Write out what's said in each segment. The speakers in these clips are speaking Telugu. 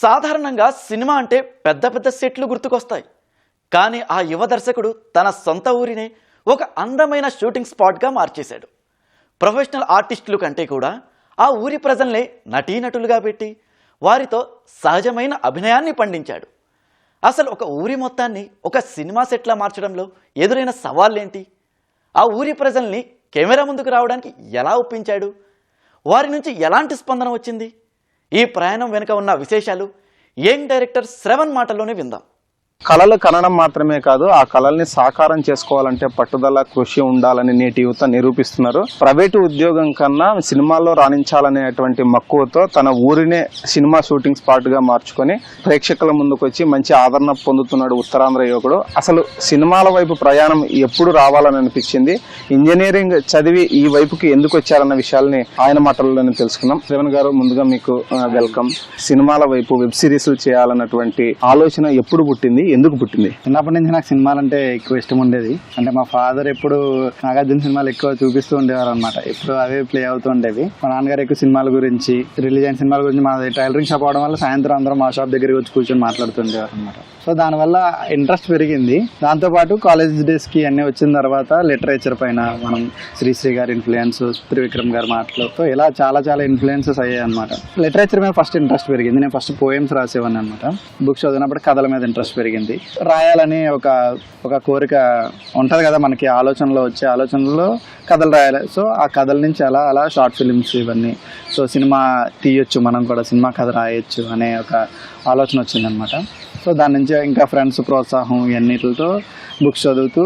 సాధారణంగా సినిమా అంటే పెద్ద పెద్ద సెట్లు గుర్తుకొస్తాయి. కానీ ఆ యువ దర్శకుడు తన సొంత ఊరినే ఒక అందమైన షూటింగ్ స్పాట్గా మార్చేశాడు. ప్రొఫెషనల్ ఆర్టిస్టుల కంటే కూడా ఆ ఊరి ప్రజల్నే నటీనటులుగా పెట్టి వారితో సహజమైన అభినయాన్ని పండించాడు. అసలు ఒక ఊరి మొత్తాన్ని ఒక సినిమా సెట్లా మార్చడంలో ఎదురైన సవాళ్ళేంటి? ఆ ఊరి ప్రజల్ని కెమెరా ముందుకు రావడానికి ఎలా ఒప్పించాడు? వారి నుంచి ఎలాంటి స్పందన వచ్చింది? ఈ ప్రయాణం వెనుక ఉన్న విశేషాలు యంగ్ డైరెక్టర్ శ్రవణ్ మాటల్లోనే విందాం. కళలు కనడం మాత్రమే కాదు, ఆ కళల్ని సాకారం చేసుకోవాలంటే పట్టుదల, కృషి ఉండాలని నేటి యువత నిరూపిస్తున్నారు. ప్రైవేటు ఉద్యోగం కన్నా సినిమాల్లో రాణించాలనేటువంటి మక్కువతో తన ఊరినే సినిమా షూటింగ్ స్పాట్ గా మార్చుకొని ప్రేక్షకుల ముందుకు వచ్చి మంచి ఆదరణ పొందుతున్నాడు ఉత్తరాంధ్ర యువకుడు. అసలు సినిమాల వైపు ప్రయాణం ఎప్పుడు రావాలని అనిపించింది, ఇంజనీరింగ్ చదివి ఈ వైపుకి ఎందుకు వచ్చారన్న విషయాల్ని ఆయన మాటల్లోనే తెలుసుకుందాం. శ్రవణ్ గారు, ముందుగా మీకు వెల్కమ్. సినిమాల వైపు వెబ్ సిరీస్లు చేయాలన్నటువంటి ఆలోచన ఎప్పుడు పుట్టింది, ఎందుకు పుట్టింది? చిన్నప్పటి నుంచి నాకు సినిమాలు అంటే ఎక్కువ ఇష్టం ఉండేది. అంటే మా ఫాదర్ ఎప్పుడు నాగార్జున సినిమాలు ఎక్కువ చూపిస్తూ ఉండేవారు అనమాట. ఎప్పుడు అవే ప్లే అవుతూ ఉండేవి. మా నాన్నగారు ఎక్కువ సినిమాల గురించి, రిలీజ్ అయిన సినిమాల గురించి, మా టైలరింగ్ షాప్ అవడం వల్ల సాయంత్రం అందరం మా షాప్ దగ్గరికి వచ్చి కూర్చొని మాట్లాడుతుండేవారు అనమాట. సో దానివల్ల ఇంట్రెస్ట్ పెరిగింది. దాంతోపాటు కాలేజ్ డేస్ కి అన్ని వచ్చిన తర్వాత లిటరేచర్ పైన మనం శ్రీశ్రీ గారి ఇన్ఫ్లుయెన్స్, త్రివిక్రమ్ గారి మాటలు, సో ఇలా చాలా చాలా ఇన్ఫ్లుయెన్సెస్ అయ్యాయి అనమాట. లిటరేచర్ మీద ఫస్ట్ ఇంట్రెస్ట్ పెరిగింది. నేను ఫస్ట్ పోయమ్స్ రాసేవాడిని అనమాట. బుక్స్ చదివినప్పుడు కథల మీద ఇంట్రెస్ట్ పెరిగింది. రాయాలని ఒక కోరిక ఉంటది కదా మనకి, ఆలోచనలో వచ్చే ఆలోచనలో కథలు రాయాలి. సో ఆ కథల నుంచి అలా షార్ట్ ఫిలిమ్స్ ఇవన్నీ, సో సినిమా తీయొచ్చు, మనం కూడా సినిమా కథ రాయొచ్చు అనే ఒక ఆలోచన వచ్చిందనమాట. సో దాని నుంచి ఇంకా ఫ్రెండ్స్ ప్రోత్సాహం ఇవన్నిటితో బుక్స్ చదువుతూ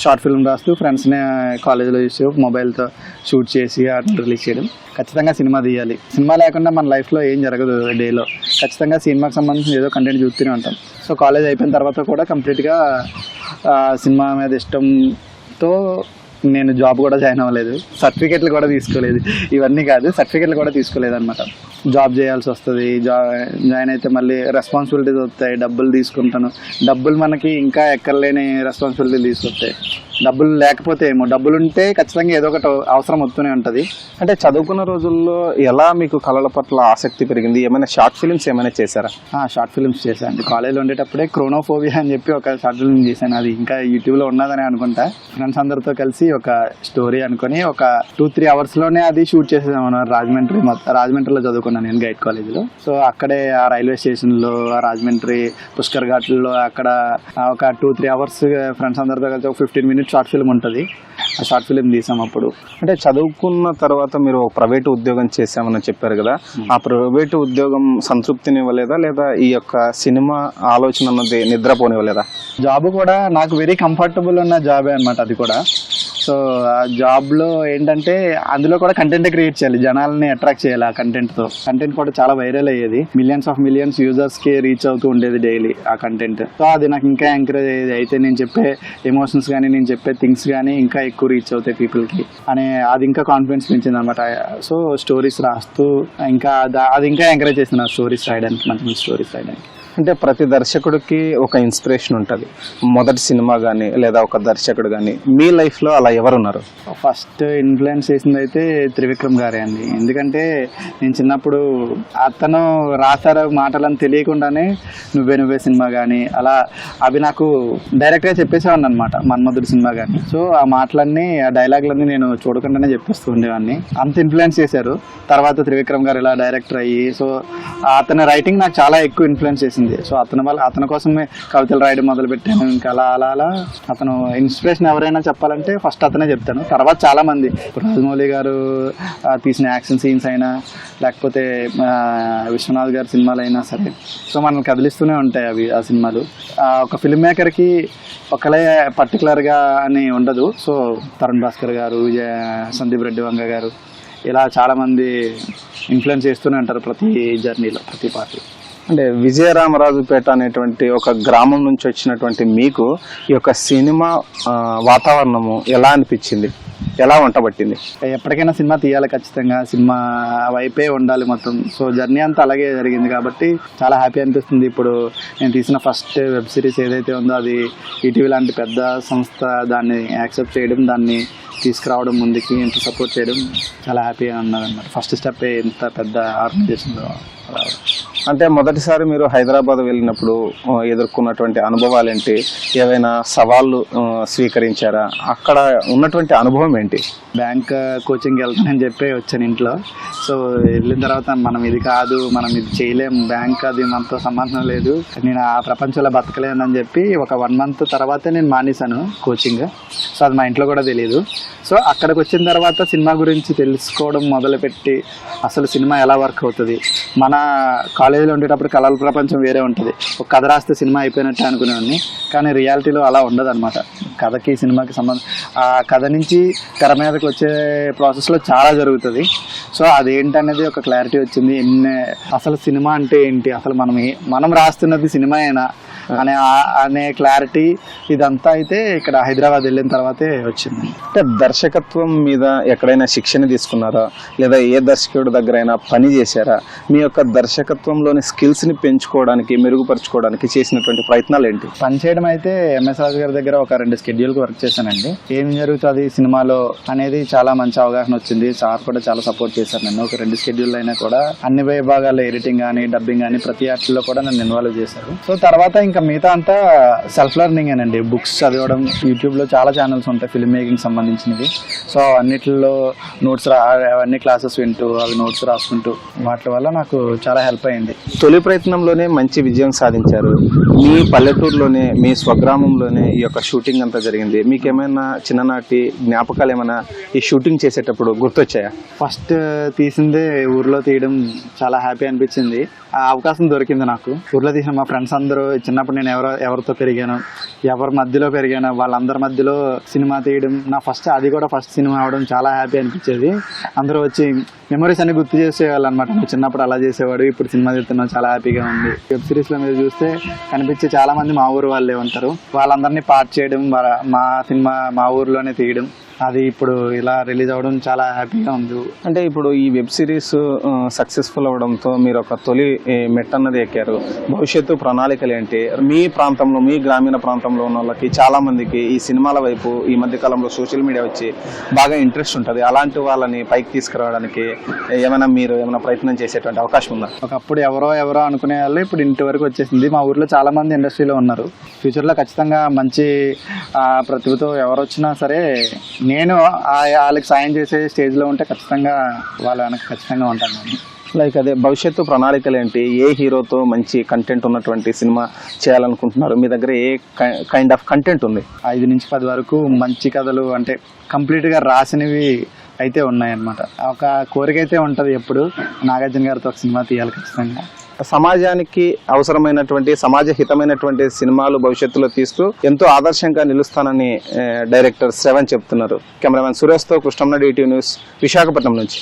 షార్ట్ ఫిల్మ్ రాస్తూ ఫ్రెండ్స్ని కాలేజీలో చూసి మొబైల్తో షూట్ చేసి అట్లా రిలీజ్ చేయడం. ఖచ్చితంగా సినిమా తీయాలి, సినిమా లేకుండా మన లైఫ్లో ఏం జరగదు. డేలో ఖచ్చితంగా సినిమాకి సంబంధించిన ఏదో కంటెంట్ చూస్తూనే ఉంటాం. సో కాలేజ్ అయిపోయిన తర్వాత కూడా కంప్లీట్గా సినిమా మీద ఇష్టంతో నేను జాబ్ కూడా జాయిన్ అవ్వలేదు, సర్టిఫికెట్లు కూడా తీసుకోలేదు. ఇవన్నీ కాదు, సర్టిఫికెట్లు కూడా తీసుకోలేదు అనమాట. జాబ్ చేయాల్సి వస్తుంది, జాయిన్ అయితే మళ్ళీ రెస్పాన్సిబిలిటీస్ వస్తాయి, డబ్బులు తీసుకుంటాను. డబ్బులు మనకి ఇంకా ఎక్కర్లేని రెస్పాన్సిబిలిటీలు తీసుకొస్తాయి. డబ్బులు లేకపోతే ఏమో, డబ్బులు ఉంటే ఖచ్చితంగా ఏదో ఒకటి అవసరం వస్తూనే ఉంటుంది. అంటే చదువుకున్న రోజుల్లో ఎలా మీకు కళల పట్ల ఆసక్తి పెరిగింది? ఏమైనా షార్ట్ ఫిలిమ్స్ ఏమైనా చేశారా? షార్ట్ ఫిల్మ్స్ చేశాను. కాలేజ్లో ఉండేటప్పుడే క్రోనోఫోబియా అని చెప్పి ఒక షార్ట్ ఫిల్మ్ చేశాను. అది ఇంకా యూట్యూబ్లో ఉన్నదని అనుకుంటా. ఫ్రెండ్స్ అందరితో కలిసి ఒక స్టోరీ అనుకుని ఒక 2-3 అవర్స్లోనే అది షూట్ చేసేసాను. రాజమండ్రిలో చదువుకున్నాను నేను, గైడ్ కాలేజీలో. సో అక్కడే ఆ రైల్వే స్టేషన్లో, ఆ రాజమండ్రి పుష్కర్ ఘాట్లో అక్కడ ఒక 2-3 అవర్స్ ఫ్రెండ్స్ అందరితో కలిసి ఒక 15 minutes షార్ట్ ఫిల్మ్ ఉంటుంది. ఆ షార్ట్ ఫిల్మ్ తీసాం అప్పుడు. అంటే చదువుకున్న తర్వాత మీరు ఒక ప్రైవేటు ఉద్యోగం చేశామని చెప్పారు కదా, ఆ ప్రైవేటు ఉద్యోగం సంతృప్తినివ్వలేదా, లేదా ఈ యొక్క సినిమా ఆలోచన అన్నది నిద్రపోనివ్వలేదా? జాబ్ కూడా నాకు వెరీ కంఫర్టబుల్ ఉన్న జాబే అనమాట అది కూడా. సో ఆ జాబ్లో ఏంటంటే అందులో కూడా కంటెంట్ క్రియేట్ చేయాలి, జనాలని అట్రాక్ట్ చేయాలి. ఆ కంటెంట్ కూడా చాలా వైరల్ అయ్యేది. మిలియన్స్ యూజర్స్కి రీచ్ అవుతూ ఉండేది డైలీ ఆ కంటెంట్. సో అది నాకు ఇంకా ఎంకరేజ్ అయ్యేది. అయితే నేను చెప్పే ఎమోషన్స్ కానీ, నేను చెప్పే థింగ్స్ కానీ ఇంకా ఎక్కువ రీచ్ అవుతాయి పీపుల్కి అనే అది ఇంకా కాన్ఫిడెన్స్ పెంచింది అనమాట. సో స్టోరీస్ రాస్తూ ఇంకా అది ఇంకా ఎంకరేజ్ చేసింది స్టోరీస్ రాయడానికి, మంచి స్టోరీస్ రాయడానికి. అంటే ప్రతి దర్శకుడికి ఒక ఇన్స్పిరేషన్ ఉంటుంది, మొదటి సినిమా కానీ లేదా ఒక దర్శకుడు కానీ. మీ లైఫ్లో అలా ఎవరున్నారు? ఫస్ట్ ఇన్ఫ్లుయెన్స్ చేసింది అయితే త్రివిక్రమ్ గారే అండి. ఎందుకంటే నేను చిన్నప్పుడు అతను రాశారు మాటలను తెలియకుండానే నువ్వే సినిమా కానీ అలా అవి నాకు డైరెక్ట్గా చెప్పేసేవాడిని అనమాట, మన్మధుడు సినిమా కానీ. సో ఆ మాటలన్నీ, ఆ డైలాగులన్నీ నేను చూడకుండానే చెప్పేస్తూ ఉండేవాడిని. అంత ఇన్ఫ్లుయెన్స్ చేశారు. తర్వాత త్రివిక్రమ్ గారు ఇలా డైరెక్టర్ అయ్యి, సో అతని రైటింగ్ నాకు చాలా ఎక్కువ ఇన్ఫ్లుయెన్స్ చేసింది. సో అతని కోసమే కవితలు రాయడం మొదలు పెట్టాను. ఇంకా అలా అతను ఇన్స్పిరేషన్ ఎవరైనా చెప్పాలంటే ఫస్ట్ అతనే చెప్తాను. తర్వాత చాలా మంది, రాజమౌళి గారు తీసిన యాక్షన్ సీన్స్ అయినా, లేకపోతే విశ్వనాథ్ గారి సినిమాలు అయినా సరే, సో మనల్ని కదిలిస్తూనే ఉంటాయి అవి. ఆ సినిమాలు ఒక ఫిల్మ్ మేకర్కి ఒకలే పర్టికులర్గా అని ఉండదు. సో తరుణ్ భాస్కర్ గారు, సందీప్ రెడ్డి వంగ గారు, ఇలా చాలామంది ఇన్ఫ్లుయెన్స్ చేస్తూనే ఉంటారు ప్రతి జర్నీలో, ప్రతి పార్టీ. అంటే విజయరామరాజుపేట అనేటువంటి ఒక గ్రామం నుంచి వచ్చినటువంటి మీకు ఈ యొక్క సినిమా వాతావరణము ఎలా అనిపించింది, ఎలా వంటబట్టింది? ఎప్పటికైనా సినిమా తీయాలి, ఖచ్చితంగా సినిమా వైపే ఉండాలి మొత్తం. సో జర్నీ అంతా అలాగే జరిగింది కాబట్టి చాలా హ్యాపీ అనిపిస్తుంది. ఇప్పుడు నేను తీసిన ఫస్ట్ వెబ్ సిరీస్ ఏదైతే ఉందో అది ఈటీవీ లాంటి పెద్ద సంస్థ దాన్ని యాక్సెప్ట్ చేయడం, దాన్ని తీసుకురావడం, ముందుకి ఇంత సపోర్ట్ చేయడం చాలా హ్యాపీగా ఉన్నదన్నమాట. ఫస్ట్ స్టెప్ ఇంత పెద్ద ఆర్గనైజేషన్లో రావడం. అంటే మొదటిసారి మీరు హైదరాబాద్ వెళ్ళినప్పుడు ఎదుర్కొన్నటువంటి అనుభవాలు ఏంటి, ఏవైనా సవాళ్ళు స్వీకరించారా, అక్కడ ఉన్నటువంటి అనుభవం ఏంటి? బ్యాంక్ కోచింగ్కి వెళ్తానని చెప్పి వచ్చాను ఇంట్లో. సో వెళ్ళిన తర్వాత మనం ఇది కాదు, మనం ఇది చేయలేం, బ్యాంక్ అది మనతో సంబంధం లేదు, నేను ఆ ప్రపంచంలో బతకలేనని చెప్పి ఒక 1 month తర్వాతే నేను మానేశాను కోచింగ్. సో అది మా ఇంట్లో కూడా తెలియదు. సో అక్కడికి వచ్చిన తర్వాత సినిమా గురించి తెలుసుకోవడం మొదలుపెట్టి అసలు సినిమా ఎలా వర్క్ అవుతుంది, మన కాలేజీలో ఉండేటప్పుడు కళల ప్రపంచం వేరే ఉంటుంది, ఒక కథ రాస్తే సినిమా అయిపోయినట్టే అనుకునేవాడిని. కానీ రియాలిటీలో అలా ఉండదు అనమాట. కథకి సినిమాకి సంబంధం, ఆ కథ నుంచి తెర మీదకి వచ్చే ప్రాసెస్లో చాలా జరుగుతుంది. సో అదేంటనేది ఒక క్లారిటీ వచ్చింది. అసలు సినిమా అంటే ఏంటి, అసలు మనం రాస్తున్నది సినిమా అయినా అనే క్లారిటీ ఇదంతా అయితే ఇక్కడ హైదరాబాద్ వెళ్ళిన తర్వాతే వచ్చింది. అంటే దర్శకత్వం మీద ఎక్కడైనా శిక్షణ తీసుకున్నారా, లేదా ఏ దర్శకుడి దగ్గర అయినా పని చేశారా? మీ యొక్క దర్శకత్వంలోని స్కిల్స్ని పెంచుకోవడానికి, మెరుగుపరచుకోవడానికి చేసినటువంటి ప్రయత్నాలు ఏంటి? పని చేయడం అయితే ఎంఎస్ రాజు గారి దగ్గర ఒక 2 schedule వర్క్ చేశానండి. ఏం జరుగుతుంది సినిమాలో అనేది చాలా మంచి అవగాహన వచ్చింది. సార్ కూడా చాలా సపోర్ట్ చేశారు నన్ను. ఒక 2 schedule అయినా కూడా అన్ని విభాగాల్లో ఎడిటింగ్ కానీ, డబ్బింగ్ కానీ ప్రతి వాటిల్లో కూడా నన్ను ఇన్వాల్వ్ చేశారు. సో తర్వాత ఇంకా మిగతా అంతా సెల్ఫ్ లెర్నింగ్ అండి. బుక్స్ చదవడం, యూట్యూబ్లో చాలా ఛానల్స్ ఉంటాయి ఫిల్మ్ మేకింగ్ సంబంధించినవి. సో అన్నిటిలో నోట్స్ అవన్నీ క్లాసెస్ వింటూ అవి నోట్స్ రాసుకుంటూ వాటి వల్ల నాకు చాలా హెల్ప్ అయింది. తొలి ప్రయత్నంలోనే మంచి విజయం సాధించారు. మీ పల్లెటూరులోనే, మీ స్వగ్రామంలోనే ఈ యొక్క షూటింగ్ అంతా జరిగింది. మీకు ఏమైనా చిన్ననాటి జ్ఞాపకాలు ఏమైనా ఈ షూటింగ్ చేసేటప్పుడు గుర్తొచ్చాయా? ఫస్ట్ తీసిందే ఊర్లో తీయడం చాలా హ్యాపీ అనిపించింది. ఆ అవకాశం దొరికింది నాకు. ఊర్లో తీసిన మా ఫ్రెండ్స్ అందరూ, చిన్నప్పుడు నేను ఎవరితో పెరిగాను, ఎవరి మధ్యలో పెరిగాను, వాళ్ళందరి మధ్యలో సినిమా తీయడం నా ఫస్ట్ సినిమా అవడం చాలా హ్యాపీ అనిపించేది. అందరూ వచ్చి మెమరీస్ అన్ని గుర్తు చేసేవాళ్ళు అనమాట. నువ్వు చిన్నప్పుడు అలా చేసేవాడు, ఇప్పుడు సినిమా తీస్తున్నావు, చాలా హ్యాపీగా ఉంది. వెబ్ సిరీస్లో మీరు చూస్తే కనిపించే చాలా మంది మా ఊరు వాళ్ళే ఉంటారు. వాళ్ళందరినీ పార్ట్ చేయడం, మా సినిమా మా ఊర్లోనే తీయడం, అది ఇప్పుడు ఇలా రిలీజ్ అవ్వడం చాలా హ్యాపీగా ఉంది. అంటే ఇప్పుడు ఈ వెబ్ సిరీస్ సక్సెస్ఫుల్ అవడంతో మీరు ఒక తొలి మెట్ అన్నది ఎక్కారు. భవిష్యత్తు ప్రణాళికలు ఏంటి? మీ ప్రాంతంలో, మీ గ్రామీణ ప్రాంతంలో ఉన్న వాళ్ళకి చాలా మందికి ఈ సినిమాల వైపు ఈ మధ్య కాలంలో సోషల్ మీడియా వచ్చి బాగా ఇంట్రెస్ట్ ఉంటుంది. అలాంటి వాళ్ళని పైకి తీసుకురావడానికి మీరు ఏమైనా ప్రయత్నం చేసేటువంటి అవకాశం ఉందా? ఒకప్పుడు ఎవరో అనుకునే వాళ్ళు ఇప్పుడు ఇంటి వరకు వచ్చేసింది. మా ఊర్లో చాలా మంది ఇండస్ట్రీలో ఉన్నారు. ఫ్యూచర్లో ఖచ్చితంగా మంచి ప్రతిభతో ఎవరు వచ్చినా సరే నేను వాళ్ళకి సాయం చేసే స్టేజ్లో ఉంటే ఖచ్చితంగా వాళ్ళ వెనక ఖచ్చితంగా ఉంటాను. లైక్ అదే భవిష్యత్తు ప్రణాళికలు ఏంటి? ఏ హీరోతో మంచి కంటెంట్ ఉన్నటువంటి సినిమా చేయాలనుకుంటున్నారు? మీ దగ్గర ఏ కైండ్ ఆఫ్ కంటెంట్ ఉంది? 5 నుంచి 10 వరకు మంచి కథలు, అంటే కంప్లీట్గా రాసినవి అయితే ఉన్నాయన్నమాట. ఒక కోరిక అయితే ఉంటుంది, ఎప్పుడు నాగార్జున గారితో ఒక సినిమా తీయాలి ఖచ్చితంగా. సమాజానికి అవసరమైనటువంటి, సమాజ హితమైనటువంటి సినిమాలు భవిష్యత్తులో తీస్తూ ఎంతో ఆదర్శంగా నిలుస్తానని డైరెక్టర్ శ్రవణ్ చెప్తున్నారు. కెమెరామెన్ సురేష్తో కృష్ణంనాయుడు, ఈటీవీ న్యూస్, విశాఖపట్నం నుంచి.